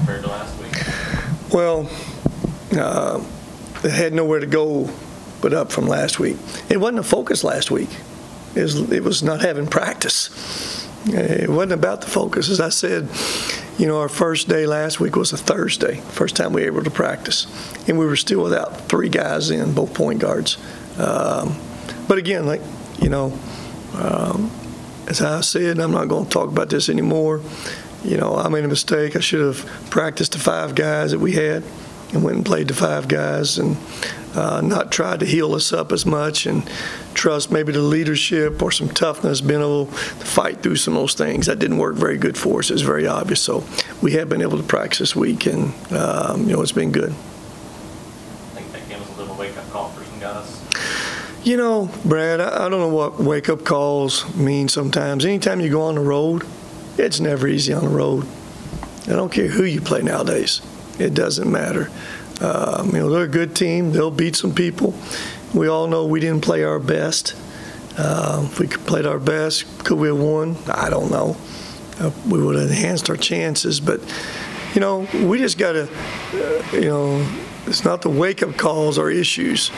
compared to last week? Well, it had nowhere to go but up from last week. It wasn't a focus last week. It was not having practice. It wasn't about the focus. As I said, our first day last week was a Thursday, first time we were able to practice. And we were still without 3 guys in, both point guards. But again, as I said, I'm not going to talk about this anymore. I made a mistake. I should have practiced the 5 guys that we had and went and played the 5 guys and not tried to heal us up as much and trust maybe the leadership or some toughness, being able to fight through some of those things. That didn't work very good for us. It's very obvious. So we have been able to practice this week, and, it's been good. I think that game was a little wake-up call for some guys. Brad, I don't know what wake-up calls mean sometimes. Anytime you go on the road, it's never easy on the road. I don't care who you play nowadays. It doesn't matter. They're a good team. They'll beat some people. We all know we didn't play our best. If we could played our best, could we have won? I don't know. We would have enhanced our chances. But, we just got to, it's not the wake-up calls or issues.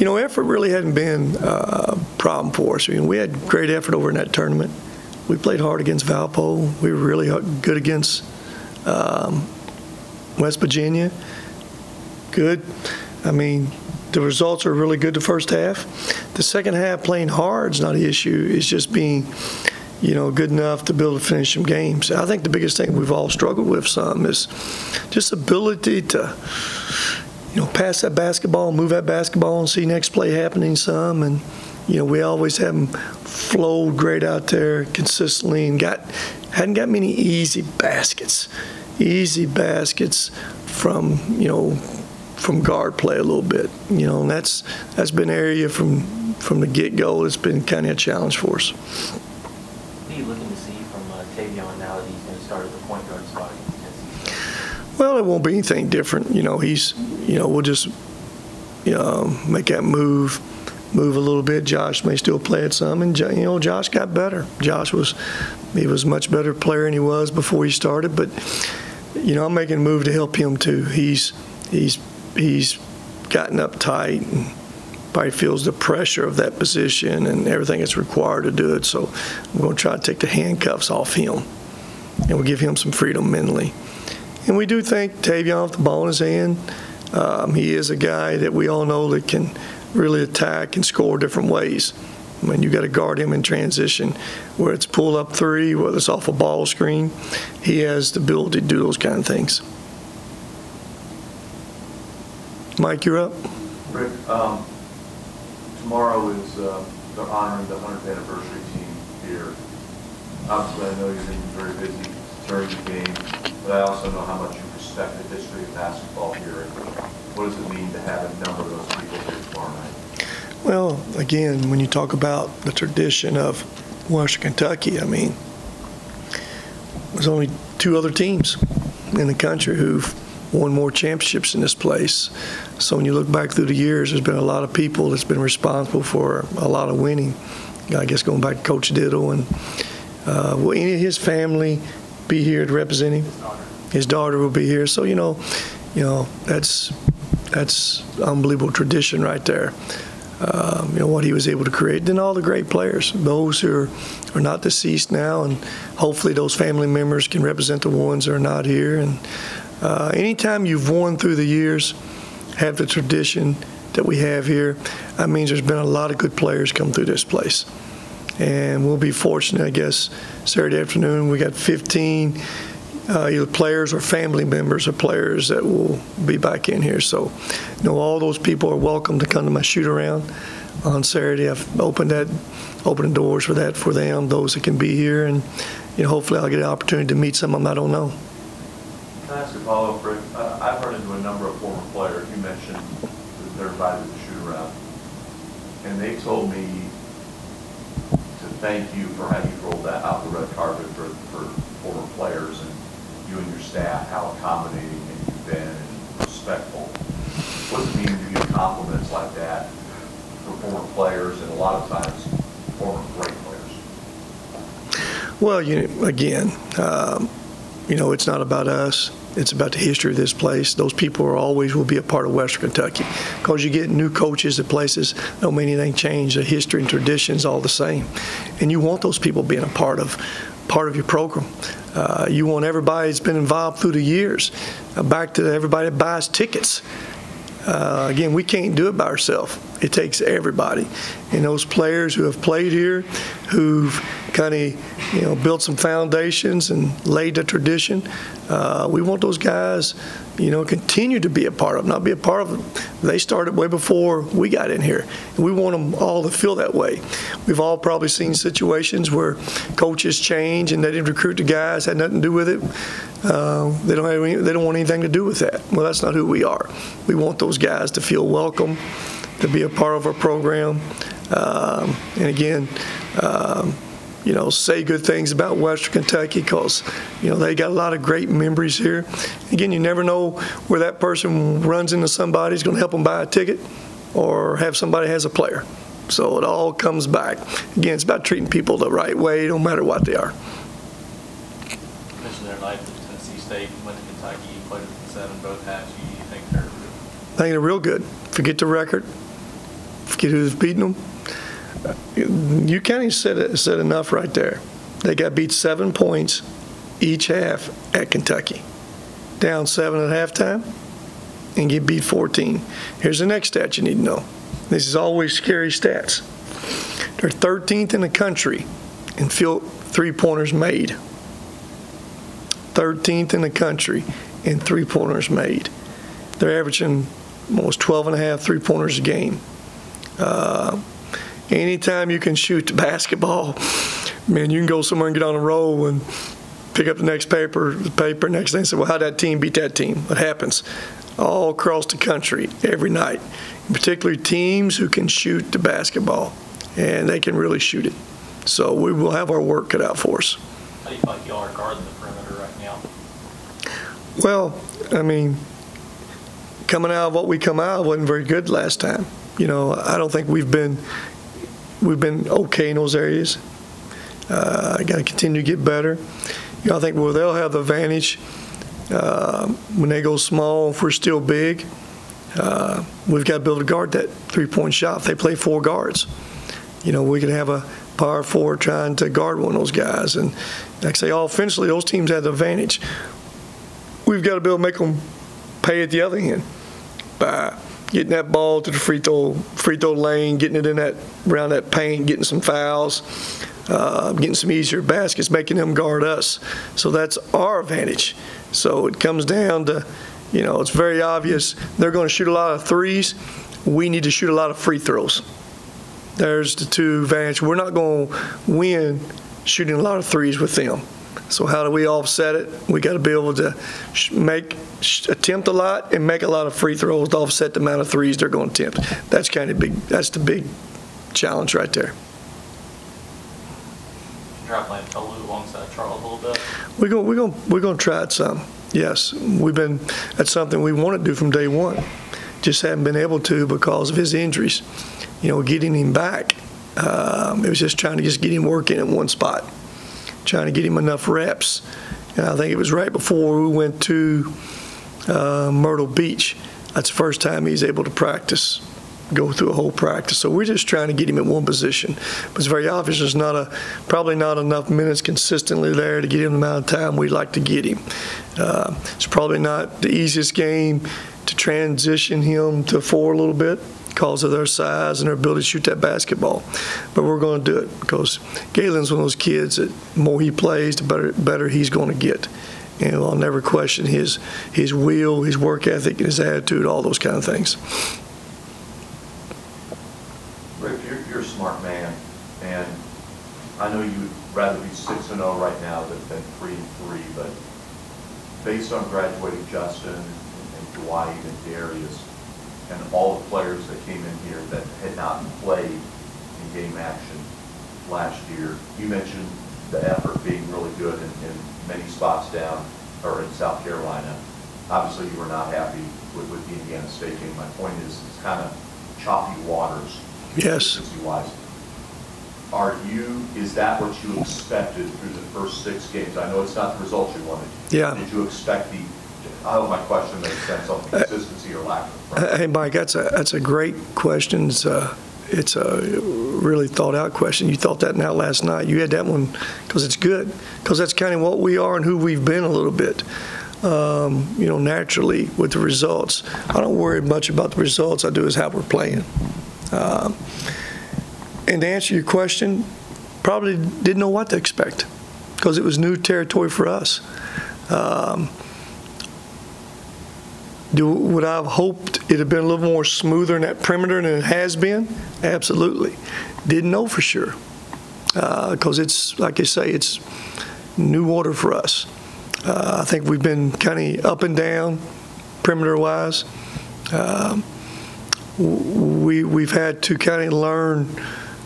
Effort really hadn't been a problem for us. We had great effort over in that tournament. We played hard against Valpo. We were really good against West Virginia. Good. The results are really good the first half. The second half, playing hard is not an issue. It's just being, good enough to be able to finish some games. I think the biggest thing we've all struggled with some is just ability to, pass that basketball, move that basketball, and see next play happening some. And, we always have them flowed great out there consistently and hadn't got many easy baskets. Easy baskets from guard play a little bit, and that's been an area from the get-go that's been kind of a challenge for us. What are you looking to see from Tavion now that he's going to start at the point guard spot against Tennessee State? Well, it won't be anything different. We'll just make that move a little bit. Josh may still play at some, and Josh got better. Josh was a much better player than he was before he started, but I'm making a move to help him too. He's gotten uptight and probably feels the pressure of that position and everything that's required to do it. So I'm going to try to take the handcuffs off him, and we'll give him some freedom mentally. And we do think Tavion with the ball in his hand, he is a guy that we all know that can really attack and score different ways. You got to guard him in transition, where it's pull up 3, whether it's off a ball screen. He has the ability to do those kind of things. Mike, you're up. Rick, tomorrow is they're honoring the 100th anniversary team here. Obviously, I know you're going to be very busy during the game, but I also know how much you respect the history of basketball here. And what does it mean to have a number of those people here tomorrow night? Well, again, when you talk about the tradition of Western Kentucky, there's only 2 other teams in the country who've won more championships in this place. So when you look back through the years, there's been a lot of people that's been responsible for a lot of winning. I guess going back to Coach Diddle, and will any of his family be here to represent him? His daughter will be here. So that's unbelievable tradition right there. What he was able to create. Then all the great players, those who are not deceased now, and hopefully those family members can represent the ones that are not here. And anytime you've won through the years, have the tradition that we have here, that means there's been a lot of good players come through this place. And we'll be fortunate, I guess, Saturday afternoon we got 15 either players or family members of players that will be back in here. So, all those people are welcome to come to my shoot-around on Saturday. I've opened the doors for that for them, those that can be here, and hopefully I'll get an opportunity to meet some of them I don't know. Can I ask a follow-up, Rick? I've run into a number of former players. You mentioned that they're invited to shoot-around, and they told me to thank you for how you rolled that out the red carpet for former players, and you and your staff, how accommodating you've been and respectful. What does it mean to give compliments like that for former players and a lot of times former great players? Well, again, You know, it's not about us. It's about the history of this place. Those people will be a part of Western Kentucky. Because you get new coaches at places, don't mean anything changed. The history and tradition's all the same. And you want those people being a part of your program. You want everybody that's been involved through the years, back to everybody that buys tickets. Again, we can't do it by ourselves. It takes everybody. And those players who have played here, who've kind of, built some foundations and laid the tradition, we want those guys, continue to be a part of, not be a part of it. They started way before we got in here. And we want them all to feel that way. We've all probably seen situations where coaches change and they didn't recruit the guys, had nothing to do with it. They don't want anything to do with that. Well, that's not who we are. We want those guys to feel welcome, to be a part of our program, and again, say good things about Western Kentucky because, they got a lot of great memories here. Again, you never know where that person runs into somebody who's going to help them buy a ticket or have somebody has a player. So it all comes back. Again, it's about treating people the right way, no matter what they are. You mentioned their night at Tennessee State, went to Kentucky, played with the 7 both halves. You think they're good? I think they're real good. Forget the record. Forget who's beating them. You kind of said enough right there. They got beat 7 points each half at Kentucky. Down 7 at halftime and get beat 14. Here's the next stat you need to know. This is always scary stats. They're 13th in the country in field three-pointers made. 13th in the country in three-pointers made. They're averaging almost 12.5 three-pointers a game. Anytime you can shoot the basketball, man, you can go somewhere and get on a roll and pick up the next paper next day and say, well, how'd that team beat that team? What happens? All across the country, every night. Particularly teams who can shoot the basketball, and they can really shoot it. So we will have our work cut out for us. How do you feel like y'all are guarding the perimeter right now? Well, I mean, coming out of what we come out of wasn't very good last time. I don't think we've been okay in those areas. I got to continue to get better. I think they'll have the advantage when they go small. If we're still big, we've got to be able to guard that three-point shot. If they play 4 guards, we can have a power forward trying to guard one of those guys. And like I say, offensively, those teams have the advantage. We've got to be able to make them pay at the other end by getting that ball to the free throw lane, getting it in around that paint, getting some fouls, getting some easier baskets, making them guard us. So that's our advantage. So it comes down to, it's very obvious they're going to shoot a lot of threes. We need to shoot a lot of free throws. There's the two advantages. We're not going to win shooting a lot of threes with them. So how do we offset it? We got to be able to attempt a lot and make a lot of free throws to offset the amount of threes they're going to attempt. That's kind of big. That's the big challenge right there. Try playing Tolu alongside Charles a little bit. We're going to try it some. Yes, that's something we want to do from day one. Just haven't been able to because of his injuries. Getting him back, it was just trying to get him working in one spot, trying to get him enough reps. And I think it was right before we went to Myrtle Beach. That's the first time he's able to go through a whole practice. So we're just trying to get him in one position. But it's very obvious there's probably not enough minutes consistently there to get him the amount of time we'd like to get him. It's probably not the easiest game to transition him to 4 a little bit because of their size and their ability to shoot that basketball. But we're going to do it because Galen's one of those kids that the more he plays, the better he's going to get. And I'll never question his will, his work ethic, his attitude, all those kind of things. Rick, you're a smart man, and I know you'd rather be 6-0 right now than 3-3, but based on graduating Justin and Dwight and Darius and all the players that came in here that had not played in game action last year, you mentioned the effort being really good in many spots down or in South Carolina. Obviously, you were not happy with the Indiana State game. My point is, it's kind of choppy waters. Yes. Wise. is that what you expected through the first 6 games? I know it's not the results you wanted. Yeah. Did you expect I hope my question makes sense on consistency or lack of? Hey, Mike, that's a great question. It's a really thought out question. You thought that out last night. You had that one because it's good, because that's kind of what we are and who we've been a little bit. Naturally with the results. I don't worry much about the results. I do is how we're playing. And to answer your question, probably didn't know what to expect because it was new territory for us. Would I have hoped it had been a little more smoother in that perimeter than it has been? Absolutely. Didn't know for sure because it's, like I say, it's new water for us. I think we've been kind of up and down perimeter-wise. We've had to kind of learn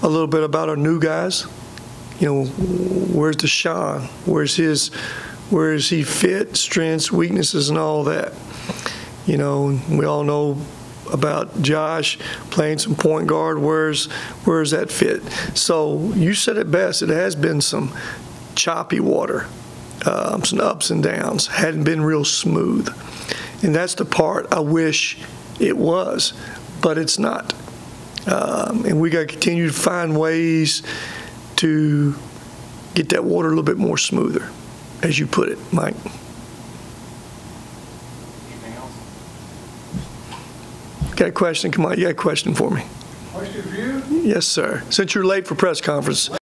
a little bit about our new guys. Where's Deshaun? Where's he fit, strengths, weaknesses, and all that. We all know about Josh playing some point guard. Where's that fit? So you said it best. It has been some choppy water, some ups and downs. Hadn't been real smooth, and that's the part I wish it was, but it's not. And we got to continue to find ways to get that water a little bit more smoother, as you put it, Mike. Got a question? Come on, you got a question for me? Question for you? Yes, sir. Since you're late for press conference,